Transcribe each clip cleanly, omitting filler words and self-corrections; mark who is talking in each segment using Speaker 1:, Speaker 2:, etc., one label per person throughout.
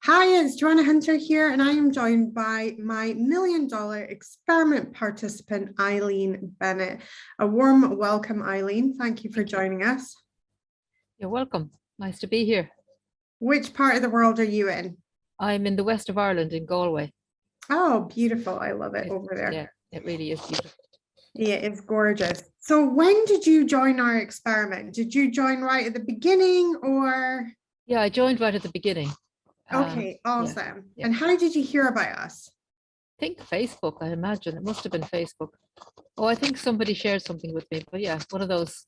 Speaker 1: Hi, it's Joanna Hunter here, and I am joined by my $1 million experiment participant, Eileen Bennett. A warm welcome, Eileen. Thank you for joining us.
Speaker 2: You're welcome. Nice to be here.
Speaker 1: Which part of the world are you in?
Speaker 2: I'm in the west of Ireland in Galway.
Speaker 1: Oh, beautiful. I love it over there.
Speaker 2: Yeah, it really is beautiful.
Speaker 1: Yeah, it's gorgeous. So when did you join our experiment? Did you join right at the beginning or?
Speaker 2: Yeah, I joined right at the beginning.
Speaker 1: Okay, awesome.
Speaker 2: Yeah.
Speaker 1: And how did you hear about us?
Speaker 2: I think Facebook, I imagine. It must have been Facebook. Oh, I think somebody shared something with me, but yeah, one of those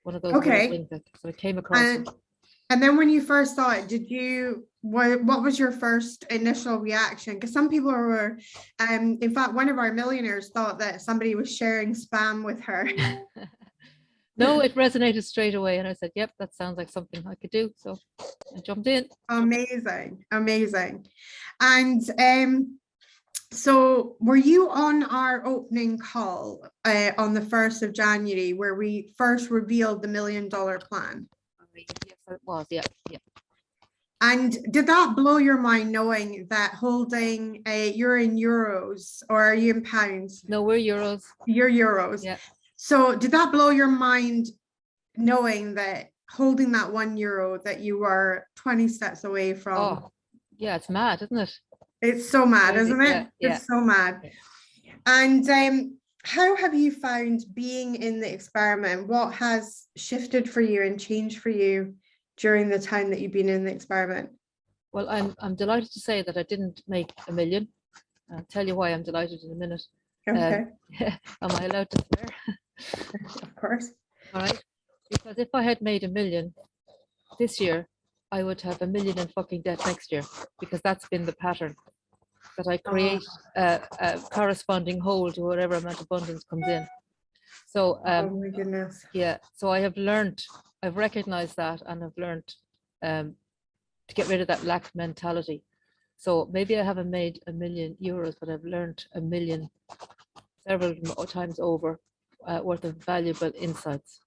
Speaker 1: Okay.
Speaker 2: weird things that sort of came across.
Speaker 1: And then when you first saw it, what was your first initial reaction? Because some people were, in fact, one of our millionaires thought that somebody was sharing spam with her.
Speaker 2: No, it resonated straight away. And I said, yep, that sounds like something I could do. So I jumped in.
Speaker 1: Amazing, amazing. And so were you on our opening call on the 1st of January where we first revealed the $1 million plan?
Speaker 2: Yes, it was. Yeah.
Speaker 1: And did that blow your mind knowing that holding you're in euros or are you in pounds?
Speaker 2: No, we're euros.
Speaker 1: You're euros.
Speaker 2: Yeah.
Speaker 1: So did that blow your mind knowing that holding that €1 that you were 20 steps away from?
Speaker 2: Oh, yeah, it's mad, isn't it?
Speaker 1: It's so mad,
Speaker 2: Crazy.
Speaker 1: isn't it?
Speaker 2: Yeah.
Speaker 1: It's so mad.
Speaker 2: Yeah.
Speaker 1: And how have you found being in the experiment? What has shifted for you and changed for you during the time that you've been in the experiment?
Speaker 2: Well, I'm delighted to say that I didn't make $1 million. I'll tell you why I'm delighted in a minute.
Speaker 1: Okay.
Speaker 2: Am I allowed to swear?
Speaker 1: Of course.
Speaker 2: All right. Because if I had made $1 million this year, I would have $1 million in fucking debt next year, because that's been the pattern, that I create a corresponding hole to whatever amount of abundance comes in. So
Speaker 1: oh my goodness.
Speaker 2: Yeah, so I've recognized that, and I've learned to get rid of that lack mentality. So maybe I haven't made €1 million, but I've learned $1 million several times over worth of valuable insights.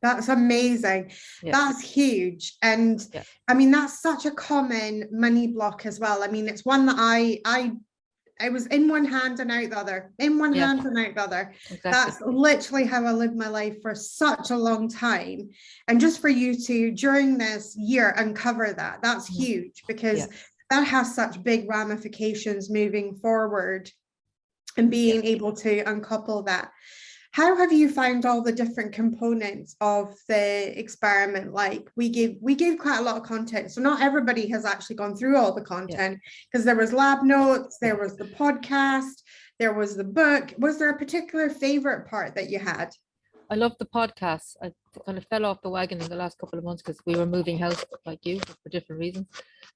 Speaker 1: That's amazing. Yeah. That's huge. And yeah. I mean, that's such a common money block as well. I mean, it's one that I was in one hand and out the other, in one hand and out the other. Exactly. That's literally how I lived my life for such a long time. And just for you to, during this year, uncover that, that's huge, because that has such big ramifications moving forward, and being able to uncouple that. How have you found all the different components of the experiment? Like we gave quite a lot of content. So not everybody has actually gone through all the content, because there was lab notes, there was the podcast, there was the book. Was there a particular favorite part that you had?
Speaker 2: I love the podcast. I kind of fell off the wagon in the last couple of months because we were moving house like you for different reasons.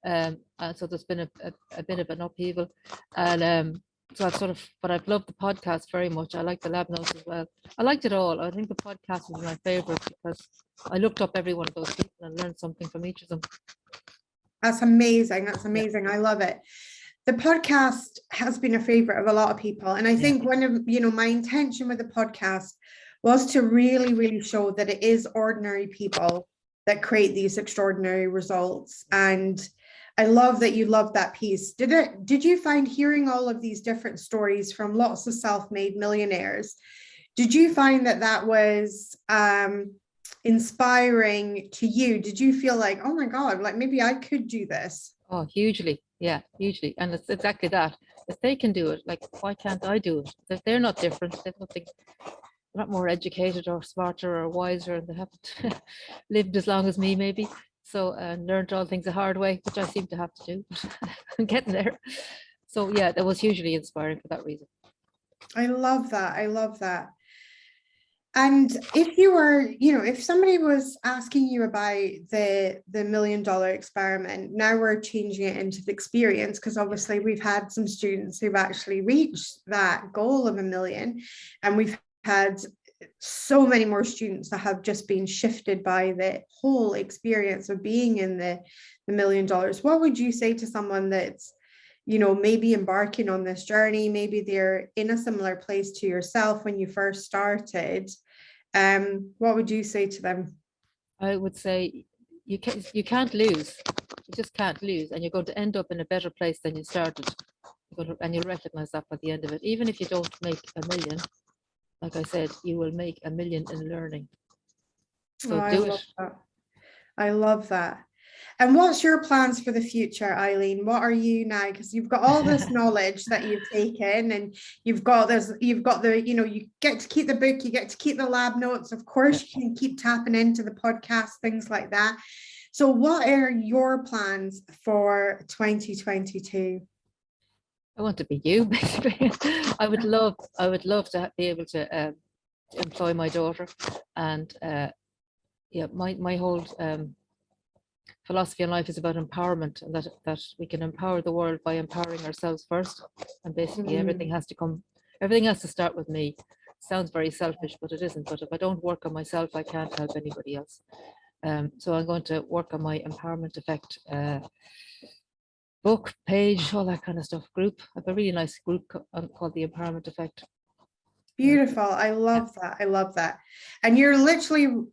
Speaker 2: So there's been a bit of an upheaval. And so but I've loved the podcast very much. I like the lab notes as well. I liked it all. I think the podcast was my favorite because I looked up every one of those people and learned something from each of them.
Speaker 1: That's amazing. That's amazing. I love it. The podcast has been a favorite of a lot of people. And I think one of, my intention with the podcast was to really, really show that it is ordinary people that create these extraordinary results. And I love that you love that piece. Did you find, hearing all of these different stories from lots of self-made millionaires, did you find that was inspiring to you? Did you feel like, oh my God, like maybe I could do this?
Speaker 2: Oh, hugely. Yeah, hugely. And it's exactly that. If they can do it, like, why can't I do it? They're not different. They've nothing, not more educated or smarter or wiser, and they haven't lived as long as me, maybe. So learned all things the hard way, which I seem to have to do. I'm getting there. So yeah, that was hugely inspiring for that reason.
Speaker 1: I love that. I love that. And if you were, if somebody was asking you about the $1 million experiment, now we're changing it into the experience, because obviously we've had some students who've actually reached that goal of $1 million, and we've had so many more students that have just been shifted by the whole experience of being in the $1 million. What would you say to someone that's, maybe embarking on this journey? Maybe they're in a similar place to yourself when you first started. What would you say to them?
Speaker 2: I would say you can't lose. You just can't lose, and you're going to end up in a better place than you started. And you'll recognize that by the end of it. Even if you don't make a million, like I said, you will make a million in learning. So do it.
Speaker 1: I love that. And what's your plans for the future, Eileen? What are you now? Because you've got all this knowledge that you've taken, and you've got the, you get to keep the book, you get to keep the lab notes. Of course, you can keep tapping into the podcast, things like that. So what are your plans for 2022?
Speaker 2: I want to be you, basically. I would love to be able to employ my daughter, and my whole philosophy in life is about empowerment, and that we can empower the world by empowering ourselves first. And basically everything has to start with me. Sounds very selfish, but it isn't. But if I don't work on myself, I can't help anybody else. So I'm going to work on my empowerment effect book, page, all that kind of stuff, group. I have a really nice group called the Empowerment Effect.
Speaker 1: Beautiful. I love that. I love that. And you're literally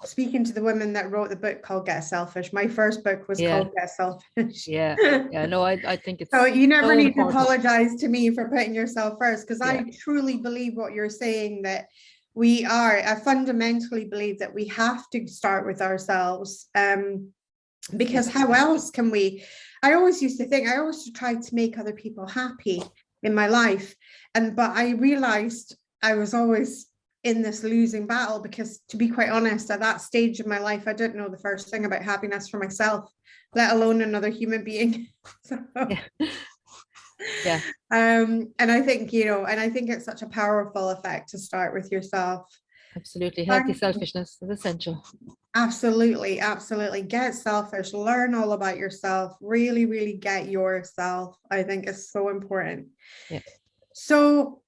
Speaker 1: speaking to the women that wrote the book called Get Selfish. My first book was called Get Selfish.
Speaker 2: Yeah. No, I think it's
Speaker 1: so you never need to apologize to me for putting yourself first, because I truly believe what you're saying, that I fundamentally believe that we have to start with ourselves, because how else can we? I always used to think, I always tried to make other people happy in my life, but I realized I was always in this losing battle, because, to be quite honest, at that stage of my life, I didn't know the first thing about happiness for myself, let alone another human being. So, and I think, and I think it's such a powerful effect to start with yourself.
Speaker 2: Absolutely. Healthy selfishness is essential.
Speaker 1: Absolutely. Get selfish, learn all about yourself, really, really get yourself. I think is so important.
Speaker 2: Yeah.
Speaker 1: So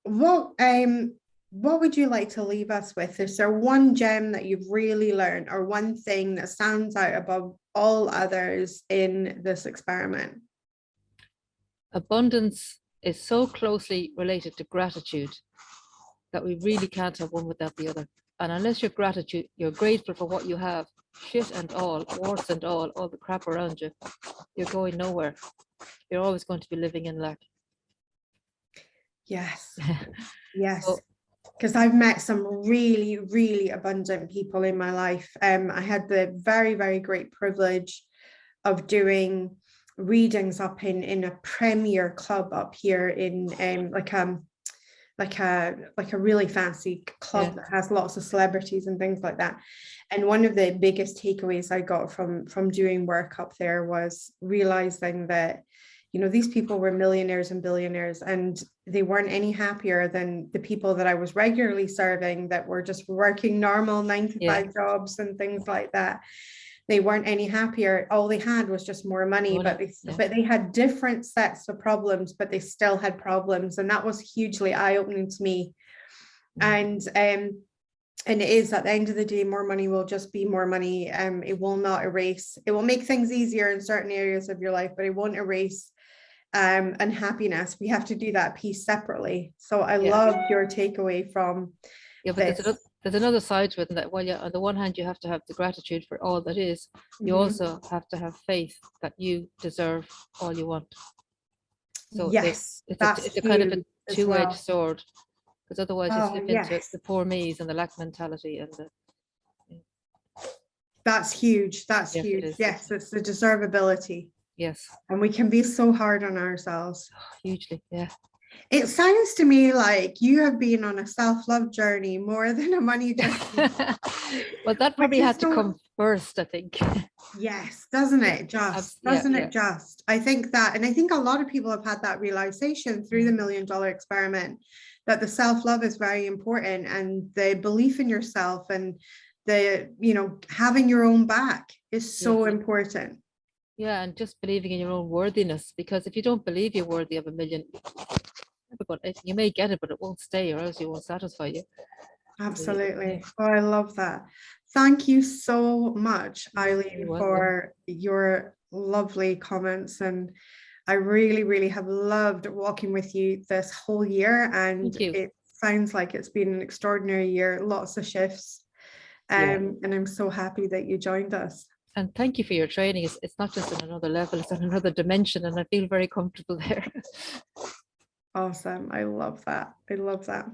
Speaker 1: what would you like to leave us with? Is there one gem that you've really learned, or one thing that stands out above all others in this experiment?
Speaker 2: Abundance is so closely related to gratitude that we really can't have one without the other. And unless you're grateful for what you have, shit and all, warts and all the crap around you, you're going nowhere. You're always going to be living in lack.
Speaker 1: Yes. Yes. Because I've met some really, really abundant people in my life. I had the very, very great privilege of doing readings up in a premier club up here in like a really fancy club that has lots of celebrities and things like that. And one of the biggest takeaways I got from doing work up there was realizing that, these people were millionaires and billionaires, and they weren't any happier than the people that I was regularly serving, that were just working normal 9-to-5 jobs and things like that. They weren't any happier. All they had was just more money, but they had different sets of problems, but they still had problems. And that was hugely eye-opening to me. And it is, at the end of the day, more money will just be more money. It will not erase. It will make things easier in certain areas of your life, but it won't erase unhappiness. We have to do that piece separately. So I love your takeaway from
Speaker 2: but there's another side to it, that while on the one hand you have to have the gratitude for all that is, you also have to have faith that you deserve all you want. So it's a kind of a two-edged sword, because otherwise you slip into the poor me's and the lack mentality, and
Speaker 1: that's huge. That's huge. Yes, it's the deservability.
Speaker 2: Yes.
Speaker 1: And we can be so hard on ourselves.
Speaker 2: Hugely, yeah.
Speaker 1: It sounds to me like you have been on a self-love journey more than a money journey.
Speaker 2: Well, that probably had to come first, I think.
Speaker 1: Yes, doesn't it just? I think that, and I think a lot of people have had that realization through the $1 Million Experiment, that the self-love is very important, and the belief in yourself, and the, having your own back is so important.
Speaker 2: Yeah, and just believing in your own worthiness, because if you don't believe you're worthy of $1 million, you may get it, but it won't stay, or else it won't satisfy you.
Speaker 1: Absolutely. Oh, I love that. Thank you so much, Eileen, for your lovely comments. And I really, really have loved walking with you this whole year. And it sounds like it's been an extraordinary year, lots of shifts. And I'm so happy that you joined us.
Speaker 2: And thank you for your training. It's not just on another level, it's on another dimension, and I feel very comfortable there.
Speaker 1: Awesome. I love that. I love that.